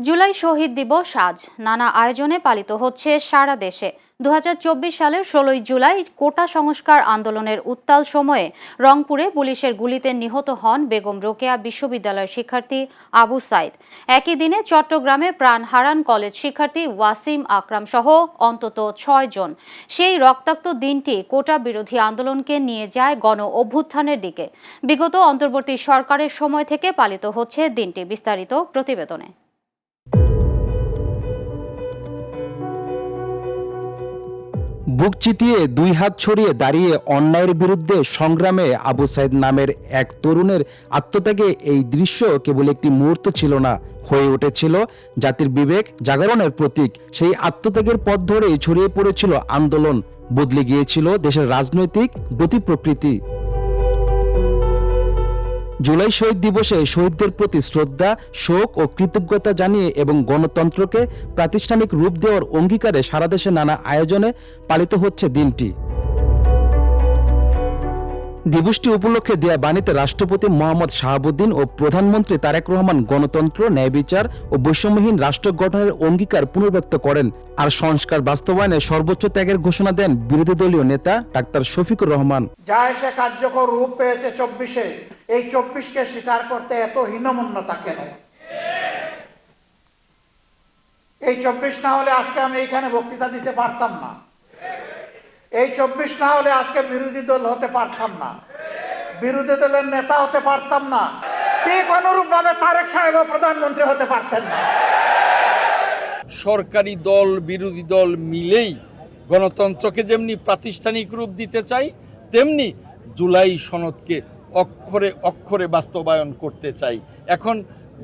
জুলাই শহীদ দিবস আজ নানা আয়োজনে পালিত হচ্ছে সারা দেশে। 2024 সালের 16 জুলাই কোটা সংস্কার আন্দোলনের উত্তাল সময়ে রংপুরে পুলিশের গুলিতে নিহত হন বেগম রোকেয়া বিশ্ববিদ্যালয়ের শিক্ষার্থী আবু সাইদ। একই দিনে চট্টগ্রামে প্রাণ হারান কলেজ শিক্ষার্থী ওয়াসিম আকরাম সহ অন্তত 6 জন। সেই রক্তাক্ত দিনটি কোটা বিরোধী আন্দোলনকে নিয়ে যায় গণ অভ্যুত্থানের দিকে। বিগত অন্তর্বর্তী সরকারের সময় থেকে পালিত হচ্ছে দিনটি। বিস্তারিত প্রতিবেদনে। বুক চিতিয়ে দুই হাত ছড়িয়ে দাঁড়িয়ে অন্যায়ের বিরুদ্ধে সংগ্রামে আবু সাইদ নামের এক তরুণের আত্মত্যাগে এই দৃশ্য কেবল একটি মুহূর্ত ছিল না, হয়ে উঠেছিল জাতির বিবেক জাগরণের প্রতীক। সেই আত্মত্যাগের পথ ধরেই ছড়িয়ে পড়েছিল আন্দোলন, বদলে গিয়েছিল দেশের রাজনৈতিক গতি প্রকৃতি। জুলাই শহীদ দিবসে শহীদদের প্রতি শ্রদ্ধা, শোক ও কৃতজ্ঞতা জানিয়ে এবং গণতন্ত্রকে প্রাতিষ্ঠানিক রূপ দেওয়ার অঙ্গীকারে সারা দেশে নানা আয়োজনে পালিত হচ্ছে দিনটি। দিবসটি উপলক্ষে দেয়া বাণীতে রাষ্ট্রপতি মোহাম্মদ শাহাবুদ্দিন ও প্রধানমন্ত্রী তারেক রহমান গণতন্ত্র, ন্যায় বিচার ও বৈষম্যহীন রাষ্ট্র গঠনের অঙ্গীকার পুনর্ব্যক্ত করেন। আর সংস্কার বাস্তবায়নে সর্বোচ্চ ত্যাগের ঘোষণা দেন বিরোধী দলীয় নেতা ডাক্তার শফিকুর রহমান। যা এসে কার্যকর রূপ পেয়েছে 24-এ, এই 24-কে স্বীকার করতে এত হীনমন্যতা কেন? এই 24 না হলে আজকে আমি এখানে বক্তৃতা দিতে পারতাম না। এই 24 না হলে আজকে বিরোধী দল হতে পারতাম না, বিরোধী দলের নেতা হতে পারতাম না, ঠিক অনুরূপভাবে তারেক সাহেবও প্রধানমন্ত্রী হতে পারতেন না। সরকারি দল বিরোধী দল মিলেই গণতন্ত্রকে যেমনি প্রাতিষ্ঠানিক রূপ দিতে চাই, তেমনি জুলাই সনদকে অক্ষরে অক্ষরে বাস্তবায়ন করতে চাই। এখন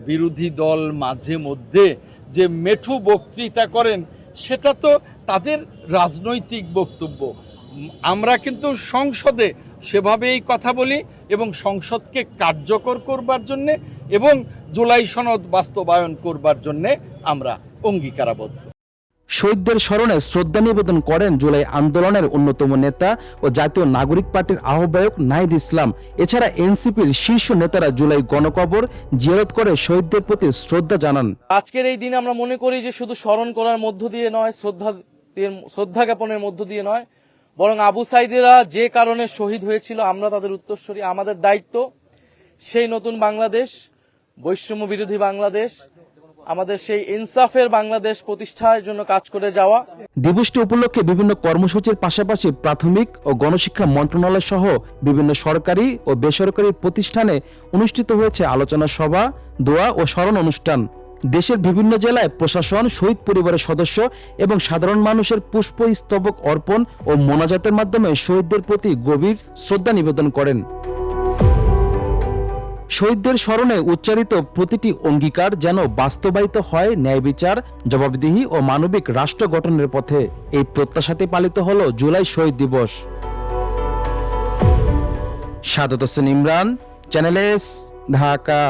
বিরোধী দল মাঝে মধ্যে যে মেঠু বক্তৃতা করেন, সেটা তো তাদের রাজনৈতিক বক্তব্য। আমরা কিন্তু সংসদে সেভাবেই কথা বলি এবং সংসদকে কার্যকর করবার জন্যে এবং জুলাই সনদ বাস্তবায়ন করবার জন্যে আমরা অঙ্গীকারাবদ্ধ। শহীদদের স্মরণে শ্রদ্ধা নিবেদন করেন জুলাই আন্দোলনের অন্যতম নেতা ও জাতীয় নাগরিক পার্টির আহ্বায়ক নাহিদ ইসলাম। এছাড়া এনসিপির শীর্ষ নেতারা জুলাই গণকবর জিয়ারত করে শহীদদের প্রতি শ্রদ্ধা জানান। আজকের এই দিনে আমরা মনে করি যে শুধু স্মরণ করার মধ্য দিয়ে নয়, শ্রদ্ধা জ্ঞাপনের মধ্য দিয়ে নয়, বরং আবু সাইদেরা যে কারণে শহীদ হয়েছিল আমরা তাদের উত্তরসূরি। আমাদের দায়িত্ব সেই নতুন বাংলাদেশ, বৈষম্য বিরোধী বাংলাদেশ, আমাদের সেই ইনসাফের বাংলাদেশ প্রতিষ্ঠার জন্য কাজ করে যাওয়া। দিবসটি উপলক্ষে বিভিন্ন কর্মসূচির পাশাপাশি প্রাথমিক ও গণশিক্ষা মন্ত্রণালয় সহ বিভিন্ন সরকারি ও বেসরকারি প্রতিষ্ঠানে অনুষ্ঠিত হয়েছে আলোচনা সভা, দোয়া ও স্মরণ অনুষ্ঠান। দেশের বিভিন্ন জেলায় প্রশাসন, শহীদ পরিবারের সদস্য এবং সাধারণ মানুষের পুষ্পস্তবক অর্পণ ও মোনাজাতের মাধ্যমে শহীদদের প্রতি গভীর শ্রদ্ধা নিবেদন করেন। শহীদদের স্মরণে উচ্চারিত প্রতিটি অঙ্গীকার যেন বাস্তবায়িত হয় ন্যায় বিচার, জবাবদিহি ও মানবিক রাষ্ট্র গঠনের পথে। এই প্রত্যাশাতে পালিত হল জুলাই শহীদ দিবস। Sadat Hossain Imran, channel S, Dhaka.